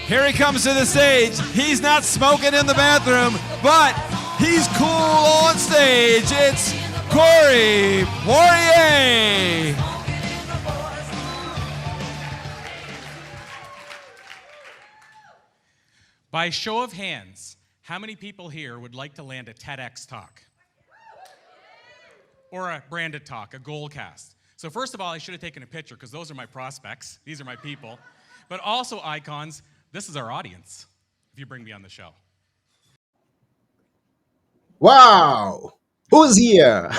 Here he comes to the stage. He's not smoking in the bathroom, but he's cool on stage. It's Corey Poirier. By show of hands, how many people here would like to land a TEDx talk? Or a branded talk, a Goalcast? So first of all, I should have taken a picture because those are my prospects. These are my people. But also icons, this is our audience, if you bring me on the show. Wow! Who's here?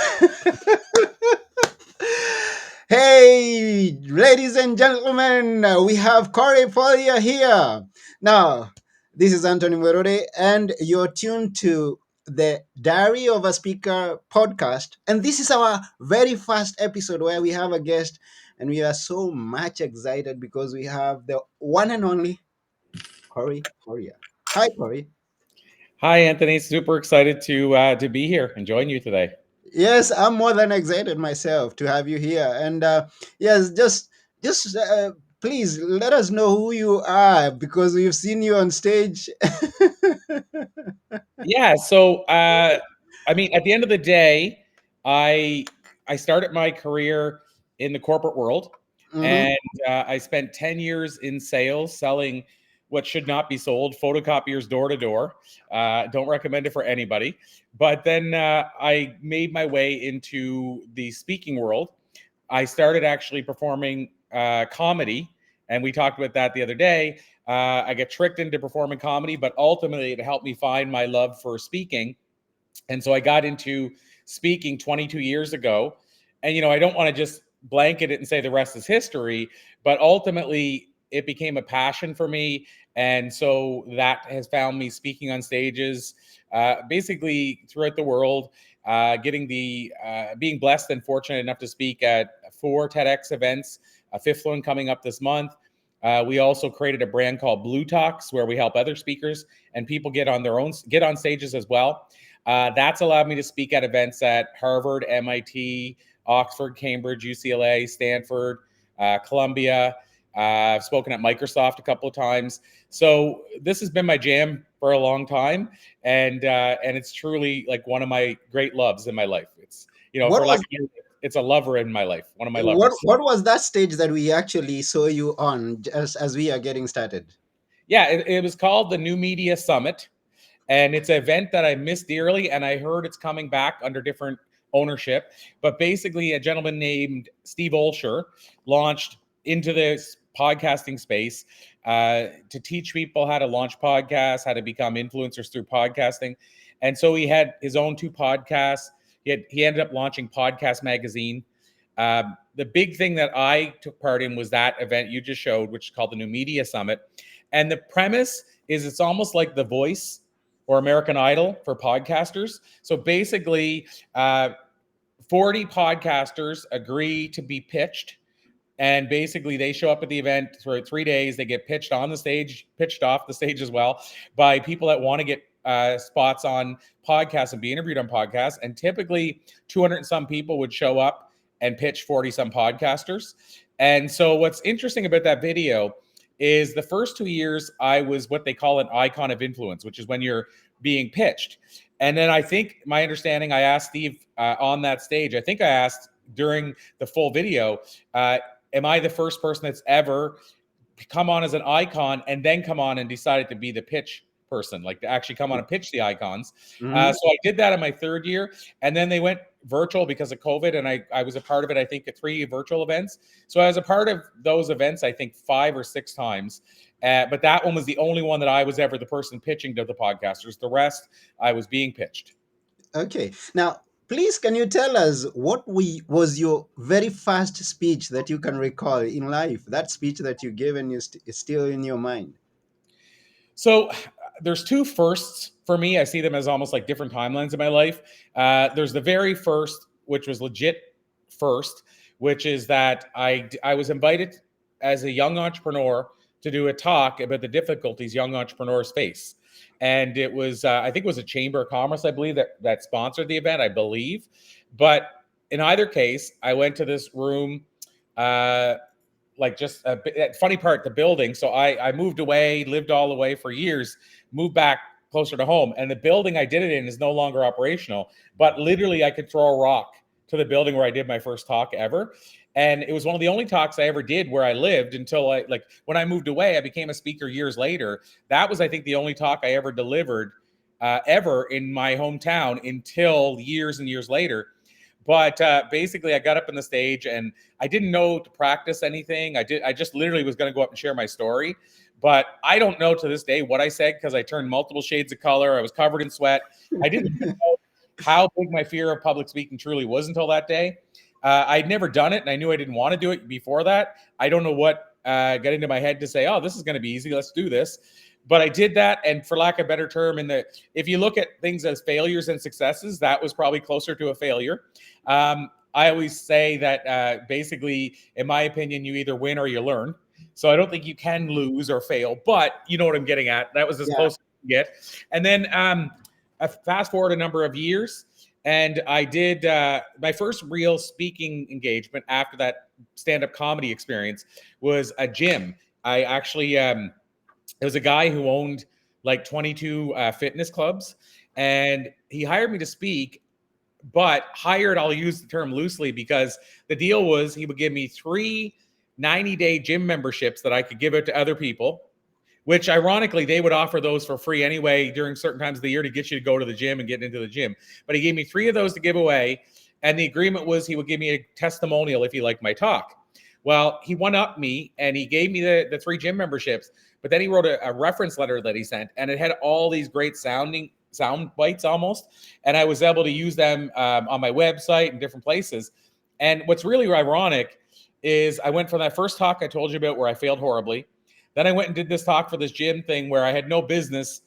Hey, ladies and gentlemen, we have Corey Poirier here. Now, this is Anthony Werode, and you're tuned to the Diary of a Speaker podcast. And this is our very first episode where we have a guest, and we are so much excited because we have the one and only Corey Poirier. Hi, Corey. Hi, Anthony. Super excited to be here and join you today. Yes, I'm more than excited myself to have you here. And yes, just please let us know who you are because we've seen you on stage. Yeah. So, I mean, at the end of the day, I started my career in the corporate world, Mhm. and I spent 10 years in sales, selling what should not be sold, photocopiers door to door. Don't recommend it for anybody. But then I made my way into the speaking world. I started actually performing comedy, and we talked about that the other day. I get tricked into performing comedy, but ultimately it helped me find my love for speaking. And so I got into speaking 22 years ago. And, I don't want to just blanket it and say the rest is history, but ultimately it became a passion for me. And so that has found me speaking on stages, basically throughout the world, being blessed and fortunate enough to speak at 4 TEDx events, a 5th one coming up this month. We also created a brand called Blue Talks, where we help other speakers and people get on stages as well. That's allowed me to speak at events at Harvard, MIT, Oxford, Cambridge, UCLA, Stanford, Columbia. I've spoken at Microsoft a couple of times. So this has been my jam for a long time, and it's truly like one of my great loves in my life. It's it's a lover in my life, one of my lovers. What was that stage that we actually saw you on just as we are getting started? Yeah, it was called the New Media Summit, and it's an event that I missed dearly, and I heard it's coming back under different ownership. But basically, a gentleman named Steve Olsher launched into this podcasting space to teach people how to launch podcasts, how to become influencers through podcasting. And so he had his own 2 podcasts. He ended up launching Podcast Magazine. The big thing that I took part in was that event you just showed, which is called the New Media Summit. And the premise is it's almost like The Voice or American Idol for podcasters. So basically, 40 podcasters agree to be pitched. And basically, they show up at the event for 3 days. They get pitched on the stage, pitched off the stage as well, by people that want to get spots on podcasts and be interviewed on podcasts. And typically, 200 and some people would show up and pitch 40 some podcasters. And so what's interesting about that video is the first 2 years, I was what they call an icon of influence, which is when you're being pitched. And then I think my understanding, I asked Steve on that stage, I think I asked during the full video, am I the first person that's ever come on as an icon and then come on and decided to be the pitch person, like to actually come on and pitch the icons? Mhm. So I did that in my 3rd year, and then they went virtual because of COVID, and I was a part of it, I think, at 3 virtual events. So I was a part of those events, I think, 5 or 6 times. But that one was the only one that I was ever the person pitching to the podcasters. The rest, I was being pitched. Okay. Now, please, can you tell us what was your very first speech that you can recall in life? That speech that you gave and is still in your mind. So there's 2 firsts for me. I see them as almost like different timelines in my life. There's the very first, which was legit first, which is that I was invited as a young entrepreneur to do a talk about the difficulties young entrepreneurs face. And it was, I think it was a Chamber of Commerce, I believe, that sponsored the event, I believe. But in either case, I went to this room like just funny part, the building. So I moved away, lived all the way for years, moved back closer to home. And the building I did it in is no longer operational, but literally I could throw a rock to the building where I did my first talk ever. And it was one of the only talks I ever did where I lived until when I moved away, I became a speaker years later. That was, I think, the only talk I ever delivered ever in my hometown until years and years later. But basically, I got up on the stage and I didn't know to practice anything. I just literally was going to go up and share my story. But I don't know to this day what I said because I turned multiple shades of color. I was covered in sweat. I didn't know how big my fear of public speaking truly was until that day. I'd never done it, and I knew I didn't want to do it before that. I don't know what got into my head to say, oh, this is going to be easy. Let's do this. But I did that, and for lack of a better term, if you look at things as failures and successes, that was probably closer to a failure. I always say that basically, in my opinion, you either win or you learn. So I don't think you can lose or fail, but you know what I'm getting at. That was as close as you can get. And then I fast forward a number of years, and I did my first real speaking engagement after that stand-up comedy experience was a gym. I actually, it was a guy who owned like 22 fitness clubs, and he hired me to speak, but hired, I'll use the term loosely, because the deal was he would give me 3 90-day gym memberships that I could give out to other people, which ironically, they would offer those for free anyway during certain times of the year to get you to go to the gym and get into the gym. But he gave me 3 of those to give away. And the agreement was he would give me a testimonial if he liked my talk. Well, he one-upped me and he gave me the 3 gym memberships, but then he wrote a reference letter that he sent, and it had all these great sound bites almost. And I was able to use them on my website and different places. And what's really ironic is I went from that first talk I told you about where I failed horribly. Then I went and did this talk for this gym thing where I had no business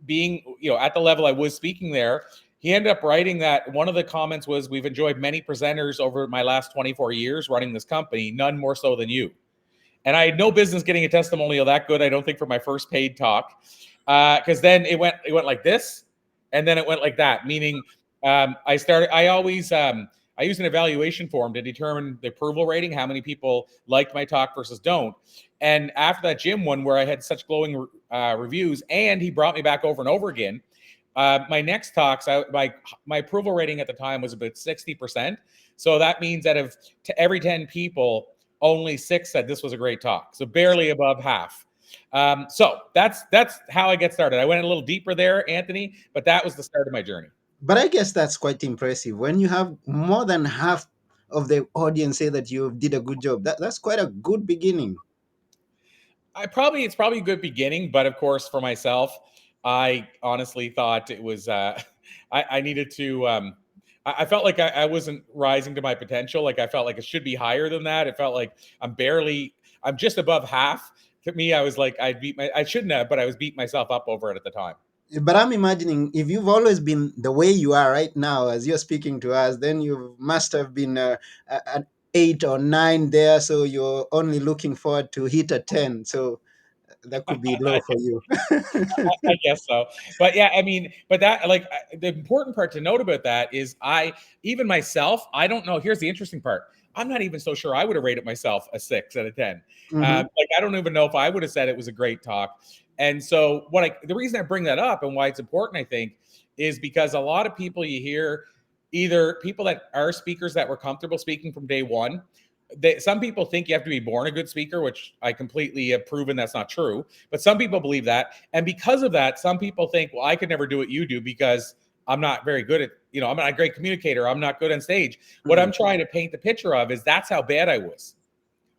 being, at the level I was speaking there. He ended up writing that one of the comments was, we've enjoyed many presenters over my last 24 years running this company, none more so than you. And I had no business getting a testimonial that good, I don't think, for my first paid talk. Because then it went like this, and then it went like that, meaning I use an evaluation form to determine the approval rating, how many people liked my talk versus don't. And after that gym one where I had such glowing reviews, and he brought me back over and over again, my next talks, my approval rating at the time was about 60%. So that means that of every 10 people, only 6 said this was a great talk. So barely above half. So that's how I get started. I went a little deeper there, Anthony, but that was the start of my journey. But I guess that's quite impressive. When you have more than half of the audience say that you did a good job, that's quite a good beginning. It's probably a good beginning, but of course, for myself, I honestly thought it was, I needed to, I felt like I wasn't rising to my potential. Like I felt like it should be higher than that. It felt like I'm just above half. To me, I was like, I shouldn't have, but I was beating myself up over it at the time. But I'm imagining if you've always been the way you are right now, as you're speaking to us, then you must have been an 8 or 9 there. So you're only looking forward to hit a 10. So that could be low for you. I guess so. But yeah, I mean, but that, like, the important part to note about that is even myself, I don't know. Here's the interesting part. I'm not even so sure I would have rated myself a 6 out of 10. Mm-hmm. Like, I don't even know if I would have said it was a great talk. And so the reason I bring that up and why it's important, I think, is because a lot of people you hear, either people that are speakers that were comfortable speaking from day one, some people think you have to be born a good speaker, which I completely have proven that's not true. But some people believe that. And because of that, some people think, well, I could never do what you do because I'm not very good at, I'm not a great communicator. I'm not good on stage. Mm-hmm. What I'm trying to paint the picture of is that's how bad I was.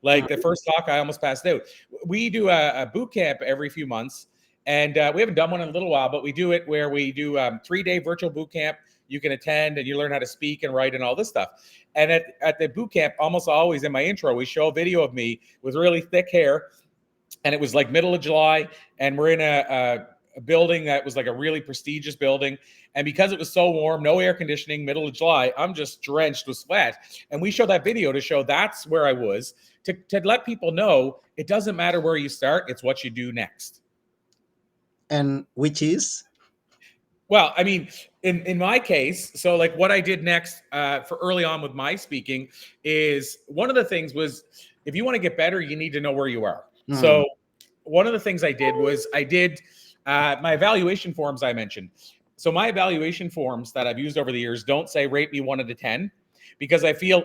Like the first talk, I almost passed out. We do a boot camp every few months, and we haven't done one in a little while, but we do it where we do 3-day virtual boot camp. You can attend and you learn how to speak and write and all this stuff. And at the boot camp, almost always in my intro, we show a video of me with really thick hair, and it was like middle of July, and we're in a building that was like a really prestigious building. And because it was so warm, no air conditioning, middle of July, I'm just drenched with sweat. And we show that video to show that's where I was, to let people know it doesn't matter where you start, it's what you do next. And which is? Well, I mean, in my case, so like what I did next for early on with my speaking is one of the things was if you want to get better, you need to know where you are. So one of the things I did was my evaluation forms I mentioned. So my evaluation forms that I've used over the years don't say rate me 1 out of 10, because I feel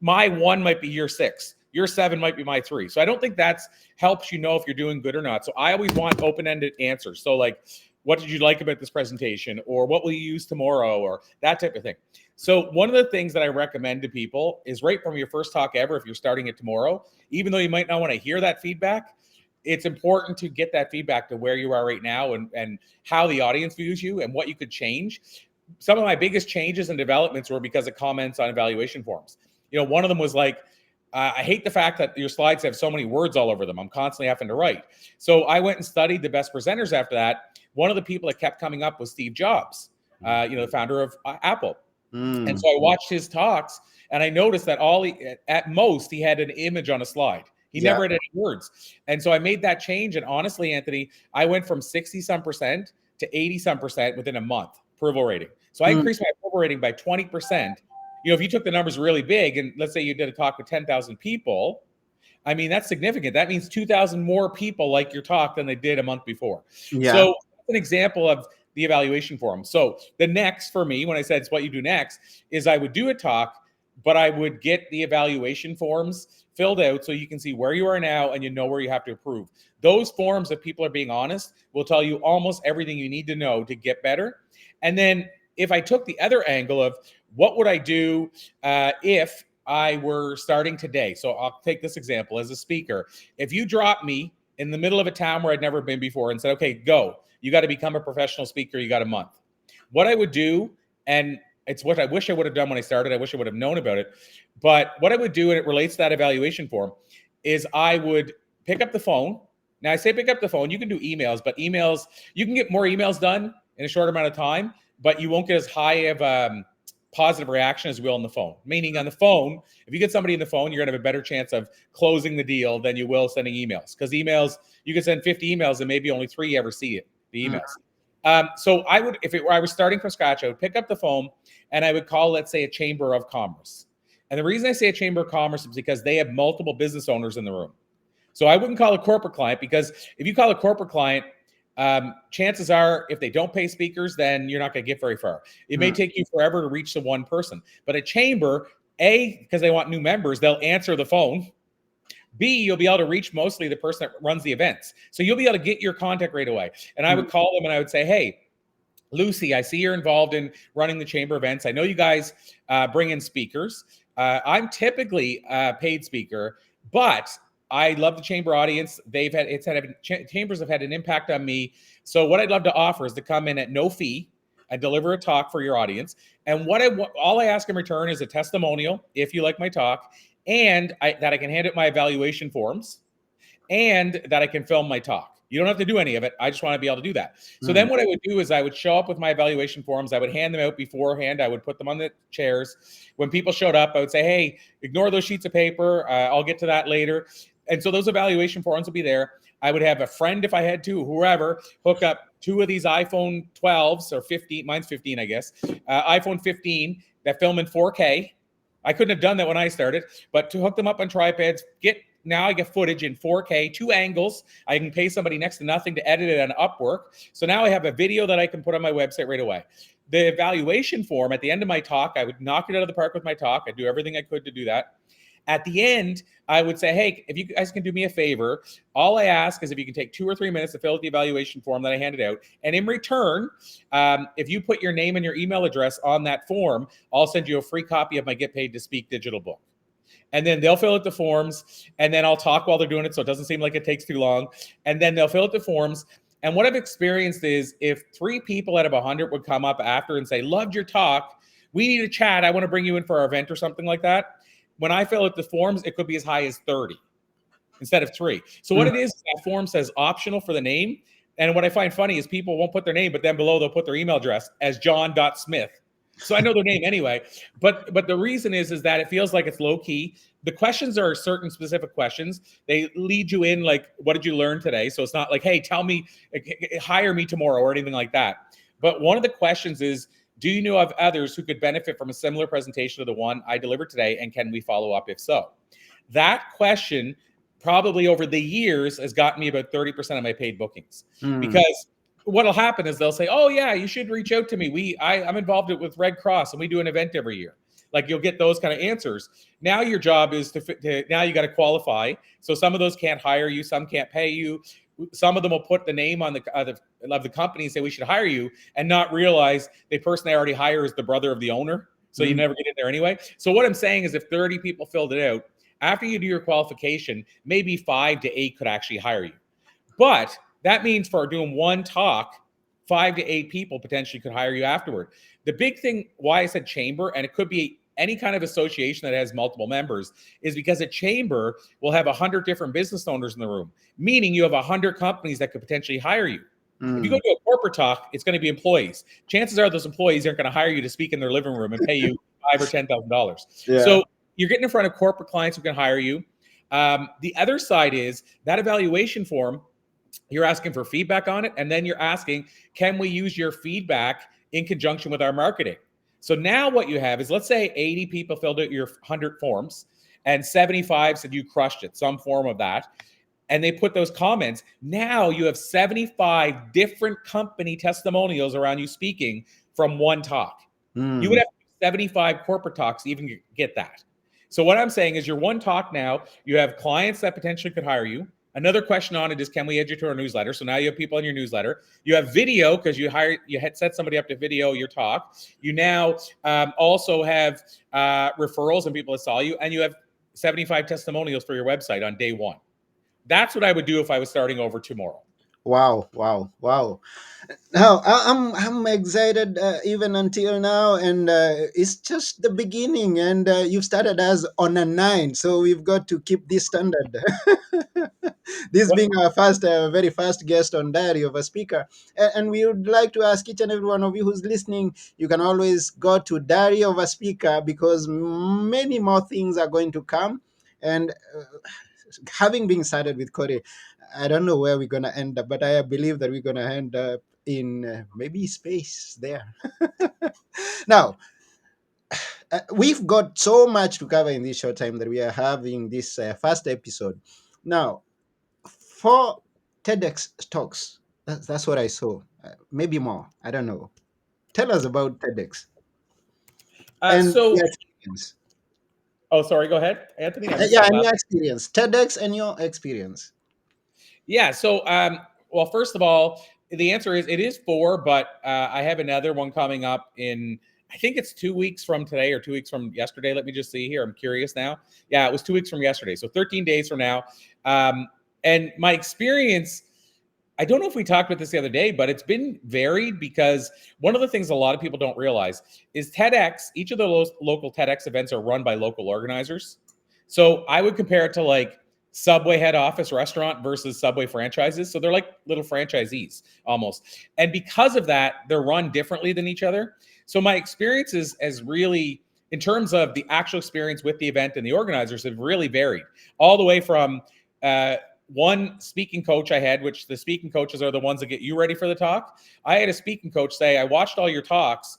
my 1 might be your 6. Your 7 might be my 3. So I don't think that's helps you know if you're doing good or not. So I always want open-ended answers. So like, what did you like about this presentation? Or what will you use tomorrow? Or that type of thing. So one of the things that I recommend to people is right from your first talk ever, if you're starting it tomorrow, even though you might not want to hear that feedback, it's important to get that feedback to where you are right now and how the audience views you and what you could change. Some of my biggest changes and developments were because of comments on evaluation forms. You know, one of them was like, I hate the fact that your slides have so many words all over them. I'm constantly having to write. So I went and studied the best presenters after that. One of the people that kept coming up was Steve Jobs, the founder of Apple. And so I watched his talks and I noticed that at most he had an image on a slide. He never had any words. And so I made that change. And honestly, Anthony, I went from 60-some% to 80-some% within a month approval rating. So I increased my approval rating by 20%. You know, if you took the numbers really big and let's say you did a talk with 10,000 people, I mean, that's significant. That means 2,000 more people like your talk than they did a month before. Yeah. So that's an example of the evaluation forum. So the next for me, when I said it's what you do next, is I would do a talk, but I would get the evaluation forms filled out so you can see where you are now and you know where you have to improve. Those forms, if people are being honest, will tell you almost everything you need to know to get better. And then if I took the other angle of what would I do if I were starting today? So I'll take this example as a speaker. If you drop me in the middle of a town where I'd never been before and said, okay, go, you got to become a professional speaker. You got a month. What I would do, and it's what I wish I would have done when I started. I wish I would have known about it. But what I would do, and it relates to that evaluation form, is I would pick up the phone. Now I say pick up the phone. You can do emails, but emails, you can get more emails done in a short amount of time, but you won't get as high of positive reaction as you will on the phone. Meaning on the phone, if you get somebody on the phone, you're going to have a better chance of closing the deal than you will sending emails. Because emails, you can send 50 emails and maybe only 3 ever see it, the emails. So I would, I was starting from scratch, I would pick up the phone and I would call, let's say, a chamber of commerce. And the reason I say a chamber of commerce is because they have multiple business owners in the room. So I wouldn't call a corporate client, because if you call a corporate client, chances are if they don't pay speakers, then you're not going to get very far. It may take you forever to reach the one person. But a chamber, A, because they want new members, they'll answer the phone. B, you'll be able to reach mostly the person that runs the events. So you'll be able to get your contact right away. And I would call them and I would say, hey, Lucy, I see you're involved in running the chamber events. I know you guys bring in speakers. I'm typically a paid speaker, but I love the chamber audience. Chambers have had an impact on me. So what I'd love to offer is to come in at no fee and deliver a talk for your audience. And all I ask in return is a testimonial, if you like my talk, and that I can hand out my evaluation forms, and that I can film my talk. You don't have to do any of it. I just want to be able to do that. So then what I would do is I would show up with my evaluation forms. I would hand them out beforehand. I would put them on the chairs. When people showed up, I would say, hey, ignore those sheets of paper. I'll get to that later. And so those evaluation forms would be there. I would have a friend, if I had to, whoever, hook up 2 of these iPhone 12s or 15. Mine's 15, I guess. iPhone 15 that film in 4K. I couldn't have done that when I started, but to hook them up on tripods, now I get footage in 4K, 2 angles. I can pay somebody next to nothing to edit it on Upwork. So now I have a video that I can put on my website right away. The evaluation form at the end of my talk, I would knock it out of the park with my talk. I'd do everything I could to do that. At the end, I would say, hey, if you guys can do me a favor, all I ask is if you can take 2 or 3 minutes to fill out the evaluation form that I handed out. And in return, if you put your name and your email address on that form, I'll send you a free copy of my Get Paid to Speak digital book. And then they'll fill out the forms, and then I'll talk while they're doing it so it doesn't seem like it takes too long. And then they'll fill out the forms. And what I've experienced is if 3 people out of 100 would come up after and say, loved your talk, we need a chat, I want to bring you in for our event or something like that. When I fill out the forms, it could be as high as 30 instead of 3. So what it is, that form says optional for the name. And what I find funny is people won't put their name, but then below they'll put their email address as john.smith. So I know their name anyway. But the reason is that it feels like it's low key. The questions are certain specific questions. They lead you in like, what did you learn today? So it's not like, hey, tell me, hire me tomorrow or anything like that. But one of the questions is, do you know of others who could benefit from a similar presentation to the one I delivered today? And can we follow up if so? That question probably over the years has gotten me about 30% of my paid bookings. Because what'll happen is they'll say, oh yeah, you should reach out to me. I'm involved with Red Cross and we do an event every year. Like you'll get those kind of answers. Now your job is now you got to qualify. So some of those can't hire you, some can't pay you. Some of them will put the name on the company and say we should hire you, and not realize the person they already hire is the brother of the owner. So you never get in there anyway. So what I'm saying is, if 30 people filled it out, after you do your qualification, maybe 5 to 8 could actually hire you. But that means for doing one talk, 5 to 8 people potentially could hire you afterward. The big thing why I said chamber, and it could be any kind of association that has multiple members, is because a chamber will have 100 different business owners in the room, meaning you have 100 companies that could potentially hire you. If you go to a corporate talk, it's going to be employees. Chances are those employees aren't going to hire you to speak in their living room and pay you $5,000 or $10,000. Yeah. So you're getting in front of corporate clients who can hire you. The other side is that evaluation form, you're asking for feedback on it, and then you're asking, can we use your feedback in conjunction with our marketing? So now what you have is, let's say 80 people filled out your 100 forms and 75 said you crushed it, some form of that, and they put those comments. Now you have 75 different company testimonials around you speaking from one talk. You would have 75 corporate talks to even get that. So what I'm saying is, your one talk now, you have clients that potentially could hire you. Another question on it is, can we add you to our newsletter? So now you have people in your newsletter. You have video, because you had set somebody up to video your talk. You now also have referrals and people that saw you, and you have 75 testimonials for your website on day one. That's what I would do if I was starting over tomorrow. Wow. Now I'm excited even until now, and it's just the beginning. And you've started as on a 9, so we've got to keep this standard. This being our first, very first guest on Diary of a Speaker, and we would like to ask each and every one of you who's listening. You can always go to Diary of a Speaker, because many more things are going to come. And having been started with Corey, I don't know where we're going to end up, but I believe that we're going to end up in maybe space there. Now, we've got so much to cover in this short time that we are having this first episode. Now, for TEDx talks, that's what I saw. Maybe more. I don't know. Tell us about TEDx and your experience. Oh, sorry. Go ahead, Anthony. Yeah, and your experience. TEDx and your experience. Yeah. So, well, first of all, the answer is it is 4, but I have another one coming up in, I think it's 2 weeks from today or 2 weeks from yesterday. Let me just see here. I'm curious now. Yeah, it was 2 weeks from yesterday. So 13 days from now. And my experience, I don't know if we talked about this the other day, but it's been varied, because one of the things a lot of people don't realize is TEDx, each of the local TEDx events are run by local organizers. So I would compare it to like Subway head office restaurant versus Subway franchises. So they're like little franchisees almost. And because of that, they're run differently than each other. So my experiences as really, in terms of the actual experience with the event and the organizers, have really varied, all the way from one speaking coach I had, which the speaking coaches are the ones that get you ready for the talk. I had a speaking coach say, I watched all your talks.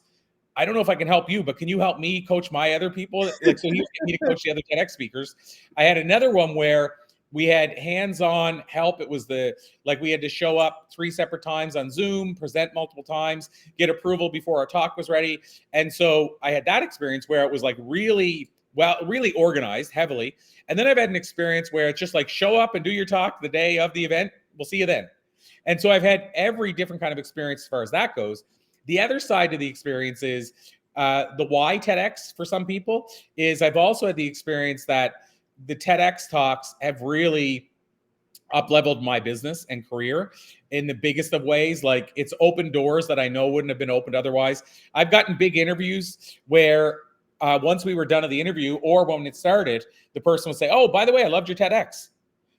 I don't know if I can help you, but can you help me coach my other people? Like, so he was getting me to coach the other TEDx speakers. I had another one where we had hands-on help. It was we had to show up 3 separate times on Zoom, present multiple times, get approval before our talk was ready. And so I had that experience where it was like really organized heavily. And then I've had an experience where it's just like, show up and do your talk the day of the event. We'll see you then. And so I've had every different kind of experience as far as that goes. The other side of the experience is the why TEDx for some people is I've also had the experience that the TEDx talks have really up-leveled my business and career in the biggest of ways. Like, it's opened doors that I know wouldn't have been opened otherwise. I've gotten big interviews where once we were done at the interview, or when it started, the person would say, oh, by the way, I loved your TEDx.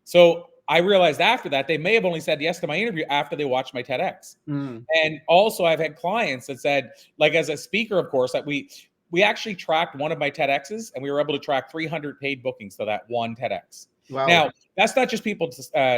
So I realized after that, they may have only said yes to my interview after they watched my TEDx. And also I've had clients that said, like, as a speaker, of course, that we actually tracked one of my TEDx's, and we were able to track 300 paid bookings to that one TEDx. Wow. Now, that's not just people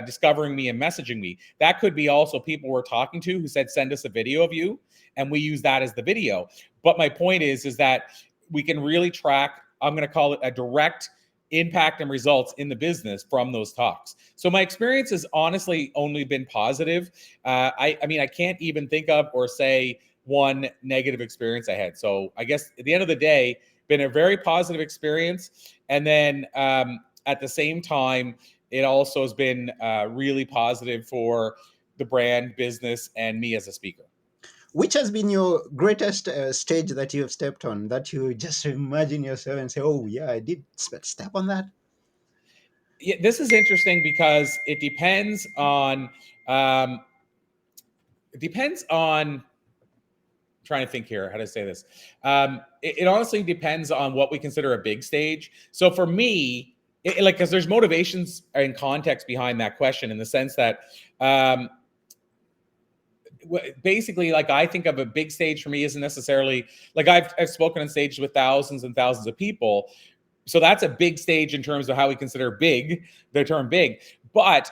discovering me and messaging me. That could be also people we're talking to who said, send us a video of you, and we use that as the video. But my point is that we can really track, I'm going to call it a direct impact and results in the business from those talks. So my experience has honestly only been positive. I mean, I can't even think of or say one negative experience I had. So I guess at the end of the day, been a very positive experience. And then at the same time, it also has been really positive for the brand, business, and me as a speaker. Which has been your greatest stage that you have stepped on, that you just imagine yourself and say, oh yeah, I did step on that? Yeah, this is interesting because it depends on trying to think here how to say this. It honestly depends on what we consider a big stage. So for me, like, because there's motivations and context behind that question, in the sense that basically, like, I think of a big stage for me isn't necessarily like I've spoken on stages with thousands and thousands of people. So that's a big stage in terms of how we consider big, the term big. But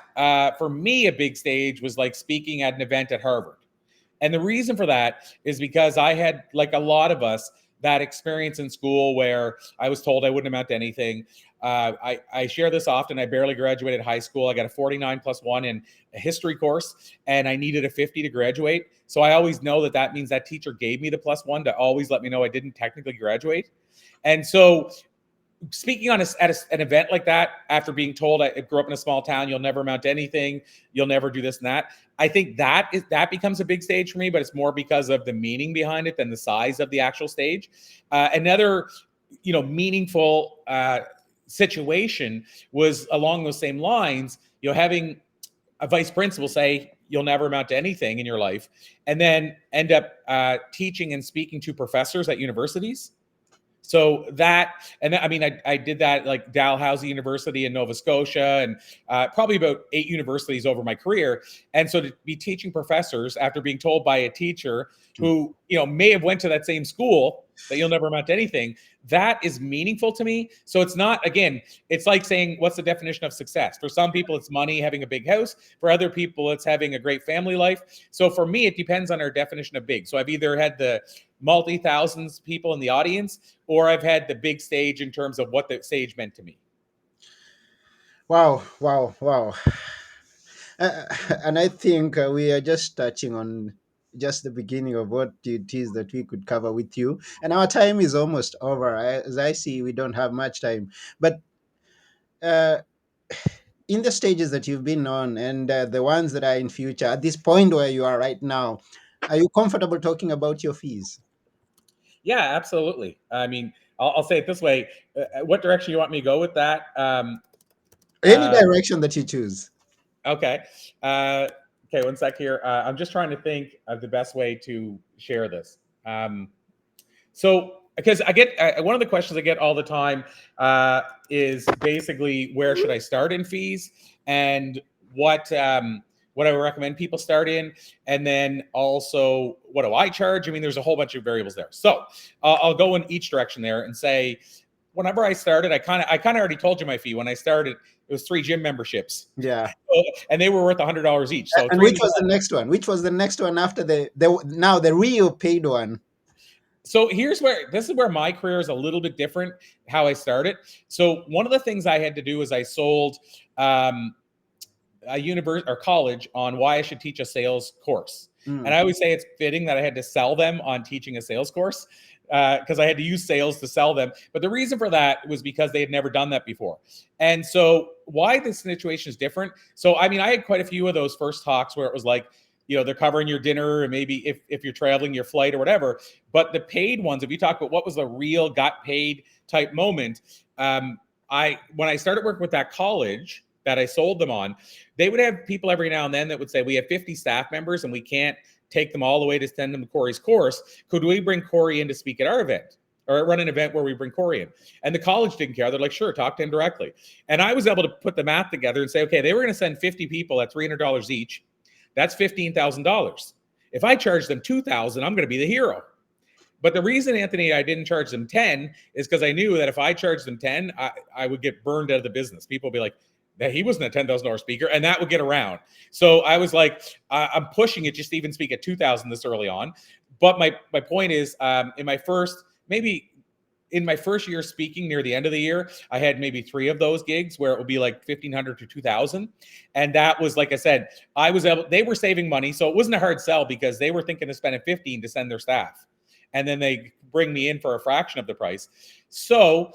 for me, a big stage was like speaking at an event at Harvard. And the reason for that is because I had, like a lot of us, that experience in school where I was told I wouldn't amount to anything. I share this often. I barely graduated high school. I got a 49+1 in a history course, and I needed a 50 to graduate. So I always know that that means that teacher gave me the +1 to always let me know I didn't technically graduate. And so speaking on at an event like that, after being told I grew up in a small town, you'll never amount to anything, you'll never do this and that, I think that becomes a big stage for me, but it's more because of the meaning behind it than the size of the actual stage. Another, meaningful situation was along those same lines, having a vice principal say you'll never amount to anything in your life, and then end up teaching and speaking to professors at universities. So that, and I mean, I did that like Dalhousie University in Nova Scotia, and probably about 8 universities over my career. And so to be teaching professors after being told by a teacher who, may have went to that same school that you'll never amount to anything, that is meaningful to me. So it's not, again, it's like saying, what's the definition of success? For some people, it's money, having a big house. For other people, it's having a great family life. So for me, it depends on our definition of big. So I've either had the multi-thousands people in the audience, or I've had the big stage in terms of what the stage meant to me. Wow. And I think we are just touching on just the beginning of what it is that we could cover with you. And our time is almost over. As I see, we don't have much time. But in the stages that you've been on, and the ones that are in future, at this point where you are right now, are you comfortable talking about your fees? Yeah, absolutely. I mean, I'll say it this way. What direction you want me to go with that? Any direction that you choose. Okay. Okay, one sec here. I'm just trying to think of the best way to share this. So, because I get one of the questions I get all the time is basically, where should I start in fees, and what I would recommend people start in, and then also what do I charge? I mean, there's a whole bunch of variables there. So I'll go in each direction there and say, whenever I started, I kind of already told you my fee. When I started, it was 3 gym memberships. Yeah. And they were worth $100 each. So and which was the next one? Which was the next one after the real paid one? So this is where my career is a little bit different, how I started. So one of the things I had to do is I sold a university or college on why I should teach a sales course. And I always say it's fitting that I had to sell them on teaching a sales course, because I had to use sales to sell them. But the reason for that was because they had never done that before. And so why this situation is different. So, I mean, I had quite a few of those first talks where it was like, they're covering your dinner, and maybe if you're traveling, your flight or whatever. But the paid ones, if you talk about what was the real got paid type moment, when I started working with that college that I sold them on, they would have people every now and then that would say, we have 50 staff members and we can't take them all the way to send them to Corey's course. Could we bring Corey in to speak at our event, or run an event where we bring Corey in? And the college didn't care. They're like, sure, talk to him directly. And I was able to put the math together and say, okay, they were going to send 50 people at $300 each. That's $15,000. If I charge them $2,000, I'm going to be the hero. But the reason, Anthony, I didn't charge them 10 is because I knew that if I charged them 10, I would get burned out of the business. People would be like, that he wasn't a $10,000 speaker, and that would get around. So I was like, I'm pushing it just to even speak at $2,000 this early on. But my point is, in my first maybe in my first year speaking near the end of the year, I had maybe 3 of those gigs where it would be like 1,500 to 2,000. And that was, like I said, they were saving money. So it wasn't a hard sell because they were thinking of spending 15 to send their staff. And then they bring me in for a fraction of the price. So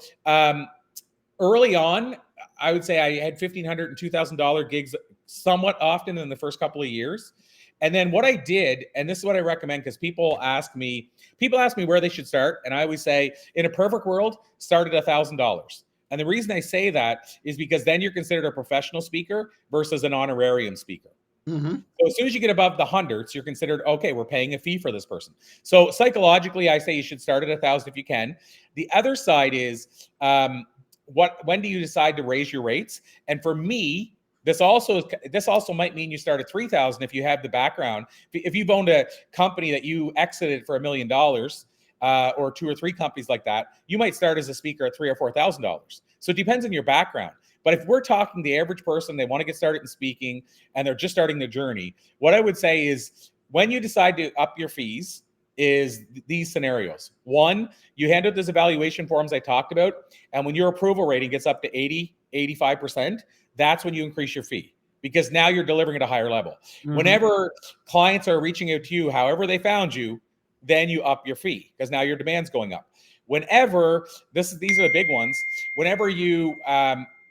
early on, I would say I had $1,500 and $2,000 gigs somewhat often in the first couple of years. And then what I did, and this is what I recommend, because people ask me where they should start. And I always say, in a perfect world, start at $1,000. And the reason I say that is because then you're considered a professional speaker versus an honorarium speaker. Mm-hmm. So as soon as you get above the hundreds, you're considered, okay, we're paying a fee for this person. So psychologically, I say you should start at 1,000 if you can. The other side is, when do you decide to raise your rates? And for me, this also might mean you start at 3,000 if you have the background. If you've owned a company that you exited for $1 million, or 2 or 3 companies like that, you might start as a speaker at $3,000 or $4,000. So it depends on your background. But if we're talking the average person, they want to get started in speaking and they're just starting their journey, what I would say is when you decide to up your fees is these scenarios. 1, you hand out those evaluation forms I talked about, and when your approval rating gets up to 80, 85%, that's when you increase your fee, because now you're delivering at a higher level. Mm-hmm. Whenever clients are reaching out to you, however they found you, then you up your fee because now your demand's going up. Whenever, these are the big ones, whenever you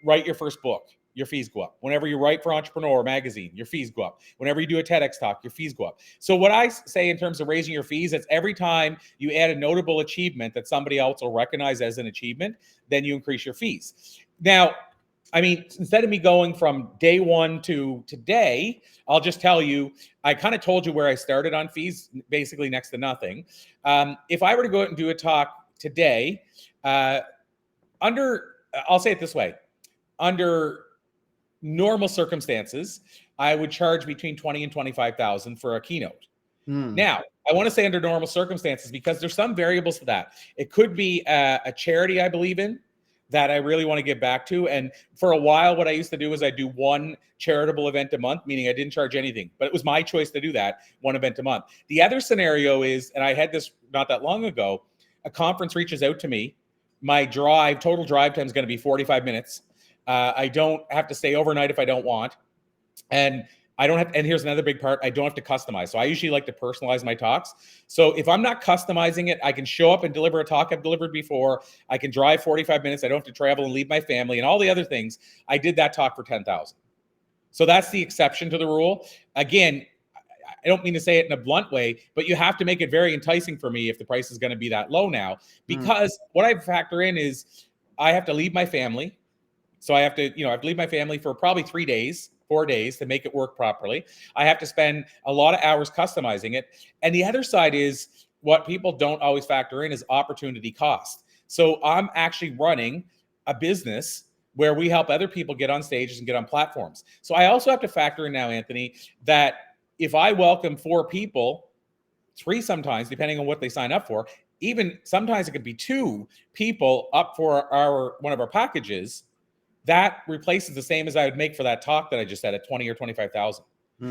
write your first book, your fees go up. Whenever you write for Entrepreneur magazine, your fees go up. Whenever you do a TEDx talk, your fees go up. So what I say in terms of raising your fees, it's every time you add a notable achievement that somebody else will recognize as an achievement, then you increase your fees. Now, I mean, instead of me going from day 1 to today, I'll just tell you, I kind of told you where I started on fees, basically next to nothing. If I were to go out and do a talk today, I'll say it this way, under normal circumstances, I would charge between $20,000 and $25,000 for a keynote. Now, I want to say under normal circumstances because there's some variables to that. It could be a charity I believe in that I really want to give back to. And for a while, what I used to do is I do 1 charitable event a month, meaning I didn't charge anything, but it was my choice to do that 1 event a month. The other scenario is, and I had this not that long ago, a conference reaches out to me. My total drive time is going to be 45 minutes. I don't have to stay overnight if I don't want. And here's another big part, I don't have to customize. So I usually like to personalize my talks. So if I'm not customizing it, I can show up and deliver a talk I've delivered before. I can drive 45 minutes. I don't have to travel and leave my family and all the other things. I did that talk for $10,000. So that's the exception to the rule. Again, I don't mean to say it in a blunt way, but you have to make it very enticing for me if the price is going to be that low now, because what I factor in is I have to leave my family. So I have to leave my family for probably 4 days to make it work properly. I have to spend a lot of hours customizing it. And the other side is what people don't always factor in is opportunity cost. So I'm actually running a business where we help other people get on stages and get on platforms. So I also have to factor in now, Anthony, that if I welcome 4 people, 3 sometimes, depending on what they sign up for, even sometimes it could be 2 people up for one of our packages, that replaces the same as I would make for that talk that I just said at 20 or 25,000.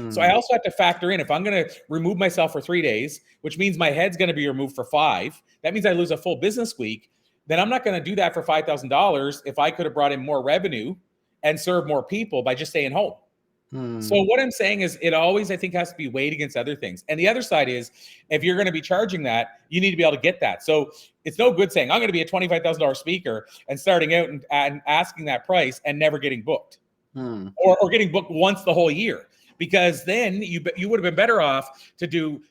So I also have to factor in, if I'm going to remove myself for 3 days, which means my head's going to be removed for 5, that means I lose a full business week. Then I'm not going to do that for $5,000 if I could have brought in more revenue and served more people by just staying home. So what I'm saying is it always, I think, has to be weighed against other things. And the other side is, if you're going to be charging that, you need to be able to get that. So it's no good saying, I'm going to be a $25,000 speaker and starting out and asking that price and never getting booked or getting booked once the whole year, because then you would have been better off to do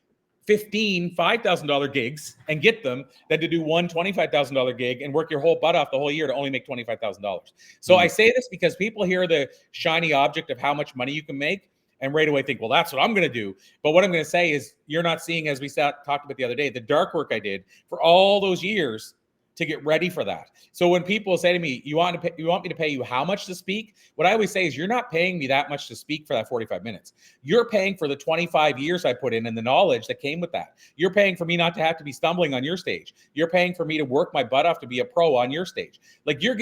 15 $5,000 gigs and get them than to do one $25,000 gig and work your whole butt off the whole year to only make $25,000. So I say this because people hear the shiny object of how much money you can make and right away think, well, that's what I'm going to do. But what I'm going to say is, you're not seeing, as we talked about the other day, the dark work I did for all those years to get ready for that. So when people say to me, you want me to pay you how much to speak? What I always say is, you're not paying me that much to speak for that 45 minutes. You're paying for the 25 years I put in and the knowledge that came with that. You're paying for me not to have to be stumbling on your stage. You're paying for me to work my butt off to be a pro on your stage. Like, you're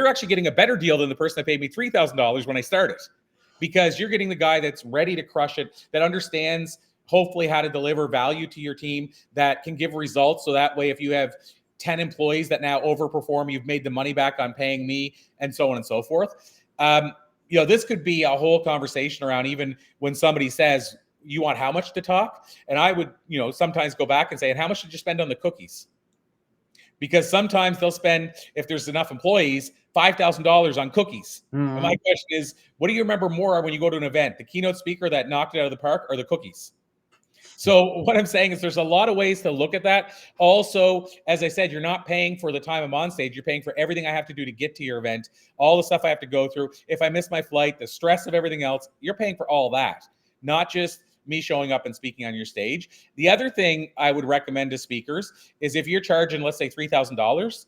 actually getting a better deal than the person that paid me $3,000 when I started, because you're getting the guy that's ready to crush it, that understands hopefully how to deliver value to your team, that can give results. So that way, if you have 10 employees that now overperform. You've made the money back on paying me, and so on and so forth. This could be a whole conversation around even when somebody says, you want how much to talk? And I would, sometimes go back and say, and how much did you spend on the cookies? Because sometimes they'll spend, if there's enough employees, $5,000 on cookies. And my question is, what do you remember more when you go to an event? The keynote speaker that knocked it out of the park, or the cookies? So what I'm saying is there's a lot of ways to look at that. Also, as I said, you're not paying for the time I'm on stage. You're paying for everything I have to do to get to your event, all the stuff I have to go through. If I miss my flight, the stress of everything else, you're paying for all that, not just me showing up and speaking on your stage. The other thing I would recommend to speakers is if you're charging, let's say $3,000,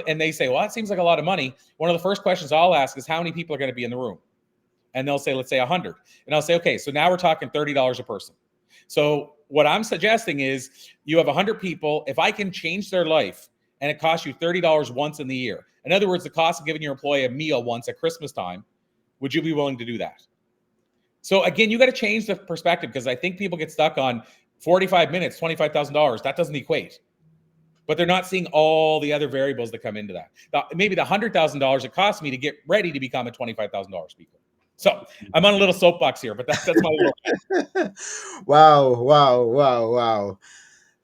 and they say, well, that seems like a lot of money. One of the first questions I'll ask is how many people are going to be in the room? And they'll say, let's say 100. And I'll say, okay, so now we're talking $30 a person. So what I'm suggesting is you have 100 people. If I can change their life and it costs you $30 once in the year, in other words, the cost of giving your employee a meal once at Christmas time, would you be willing to do that? So again, you got to change the perspective, because I think people get stuck on 45 minutes, $25,000. That doesn't equate. But they're not seeing all the other variables that come into that. Maybe the $100,000 it costs me to get ready to become a $25,000 speaker. So I'm on a little soapbox here, but that's my little. Wow.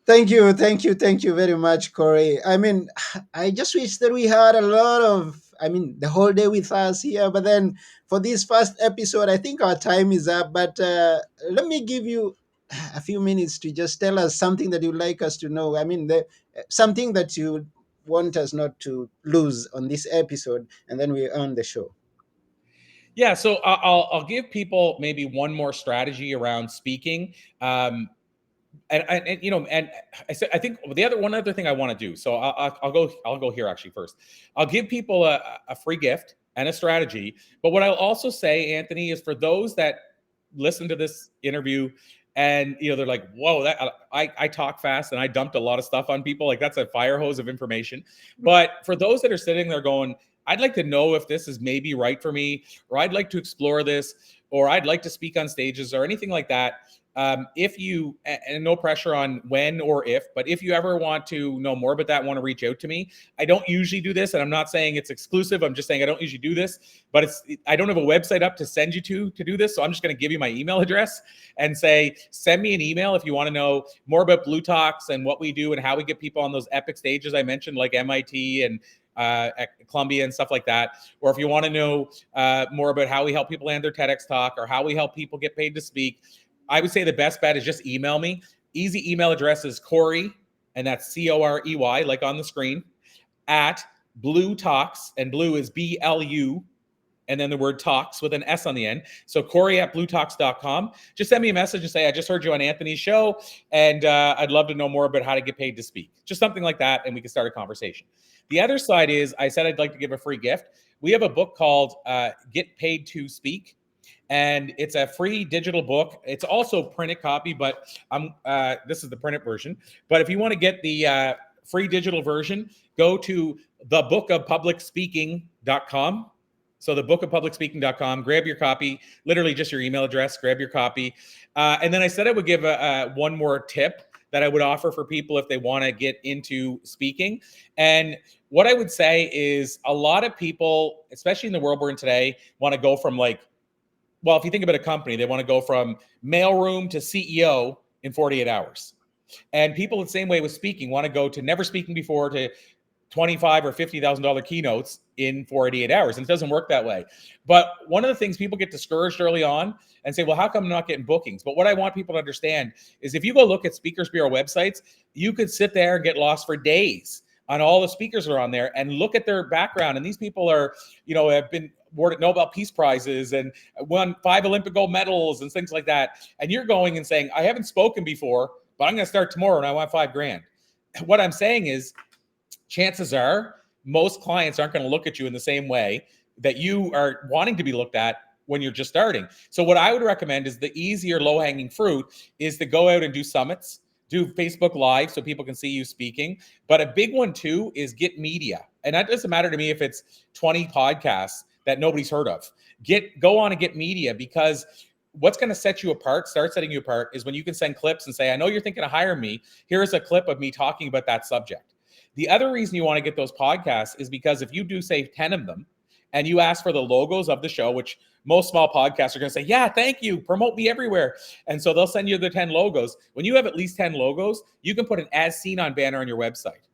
Thank you very much, Corey. I mean, I just wish that we had the whole day with us here. But then for this first episode, I think our time is up. But let me give you a few minutes to just tell us something that you'd like us to know. I mean, something that you want us not to lose on this episode, and then we end the show. Yeah, so I'll give people maybe one more strategy around speaking. And I think one other thing I want to do. So I'll go here actually first. I'll give people a free gift and a strategy. But what I'll also say, Anthony, is for those that listen to this interview and they're like, whoa, I talk fast and I dumped a lot of stuff on people. Like, that's a fire hose of information. But for those that are sitting there going, I'd like to know if this is maybe right for me, or I'd like to explore this, or I'd like to speak on stages or anything like that. If you, and no pressure on when or if, but if you ever want to know more about that, want to reach out to me. I don't usually do this, and I'm not saying it's exclusive. I'm just saying I don't usually do this, but I don't have a website up to send you to do this. So I'm just going to give you my email address and say, send me an email if you want to know more about Blue Talks and what we do and how we get people on those epic stages I mentioned, like MIT and at Columbia and stuff like that. Or if you want to know more about how we help people land their TEDx talk, or how we help people get paid to speak, I would say the best bet is just email me. Easy email address is Corey, and that's Corey, like on the screen, at Blue Talks, and Blue is BLU, and then the word talks with an S on the end. So Corey at bluetalks.com. Just send me a message and say, I just heard you on Anthony's show, and I'd love to know more about how to get paid to speak. Just something like that, and we can start a conversation. The other side is, I said I'd like to give a free gift. We have a book called Get Paid to Speak, and it's a free digital book. It's also a printed copy, but this is the printed version. But if you want to get the free digital version, go to thebookofpublicspeaking.com. So thebookofpublicspeaking.com, grab your copy, literally just your email address, grab your copy. And then I said I would give one more tip that I would offer for people if they want to get into speaking. And what I would say is, a lot of people, especially in the world we're in today, want to go from if you think about a company, they want to go from mailroom to CEO in 48 hours. And people the same way with speaking want to go to never speaking before to $25,000 or $50,000 keynotes in 48 hours. And it doesn't work that way. But one of the things, people get discouraged early on and say, well, how come I'm not getting bookings? But what I want people to understand is, if you go look at Speakers Bureau websites, you could sit there and get lost for days on all the speakers that are on there and look at their background. And these people are, have been awarded Nobel Peace Prizes and won 5 Olympic gold medals and things like that. And you're going and saying, I haven't spoken before, but I'm going to start tomorrow and I want $5,000. What I'm saying is, chances are most clients aren't going to look at you in the same way that you are wanting to be looked at when you're just starting. So what I would recommend is, the easier low-hanging fruit is to go out and do summits, do Facebook Live so people can see you speaking. But a big one too is get media. And that doesn't matter to me if it's 20 podcasts that nobody's heard of. Go on and get media, because what's going to start setting you apart, is when you can send clips and say, I know you're thinking of hiring me. Here's a clip of me talking about that subject. The other reason you want to get those podcasts is because if you do say 10 of them and you ask for the logos of the show, which most small podcasts are going to say, yeah, thank you, promote me everywhere. And so they'll send you the 10 logos. When you have at least 10 logos, you can put an as seen on banner on your website.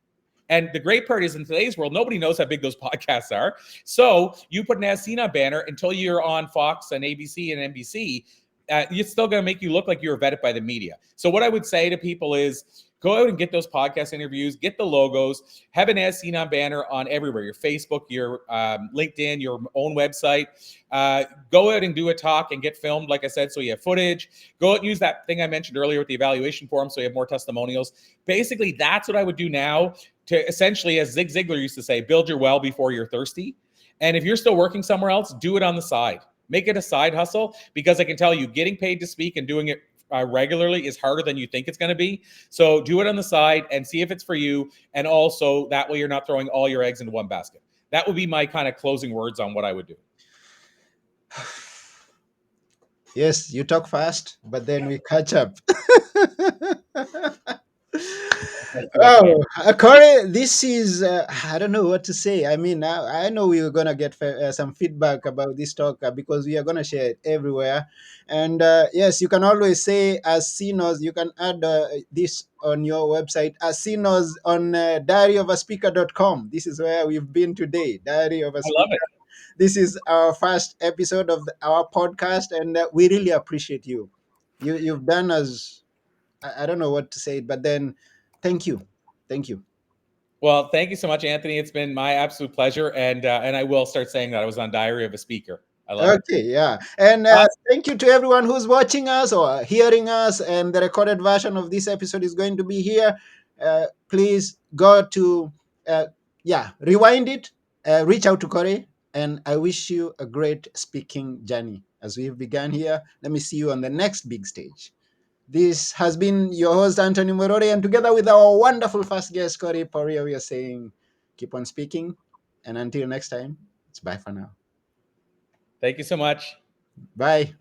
And the great part is in today's world, nobody knows how big those podcasts are. So you put an as seen on banner until you're on Fox and ABC and NBC. It's still going to make you look like you're vetted by the media. So what I would say to people is go out and get those podcast interviews, get the logos, have an as seen on banner on everywhere, your Facebook, your LinkedIn, your own website. Go out and do a talk and get filmed, like I said, so you have footage. Go out and use that thing I mentioned earlier with the evaluation form so you have more testimonials. Basically, that's what I would do now to essentially, as Zig Ziglar used to say, build your well before you're thirsty. And if you're still working somewhere else, do it on the side. Make it a side hustle, because I can tell you getting paid to speak and doing it regularly is harder than you think it's going to be. So do it on the side and see if it's for you. And also that way you're not throwing all your eggs into one basket. That would be my kind of closing words on what I would do. Yes, you talk fast, but then we catch up. Oh, Corey, this is, I don't know what to say. I mean, I know we are going to get some feedback about this talk because we are going to share it everywhere. And yes, you can always say, as seen as you can add this on your website, as seen as on diaryofaSpeaker.com. This is where we've been today, Diary of a I love Speaker. it. This is our first episode of our podcast, and we really appreciate you. You've done us, I don't know what to say, but then thank you. Thank you. Well, thank you so much, Anthony. It's been my absolute pleasure. And I will start saying that I was on Diary of a Speaker. I love it. Okay, yeah. And Awesome. thank you to everyone who's watching us or hearing us. And the recorded version of this episode is going to be here. Please go to, rewind it, reach out to Corey. And I wish you a great speaking journey as we've begun here. Let me see you on the next big stage. This has been your host, Anthony Morore, and together with our wonderful first guest, Corey Poirier, we are saying keep on speaking. And until next time, it's bye for now. Thank you so much. Bye.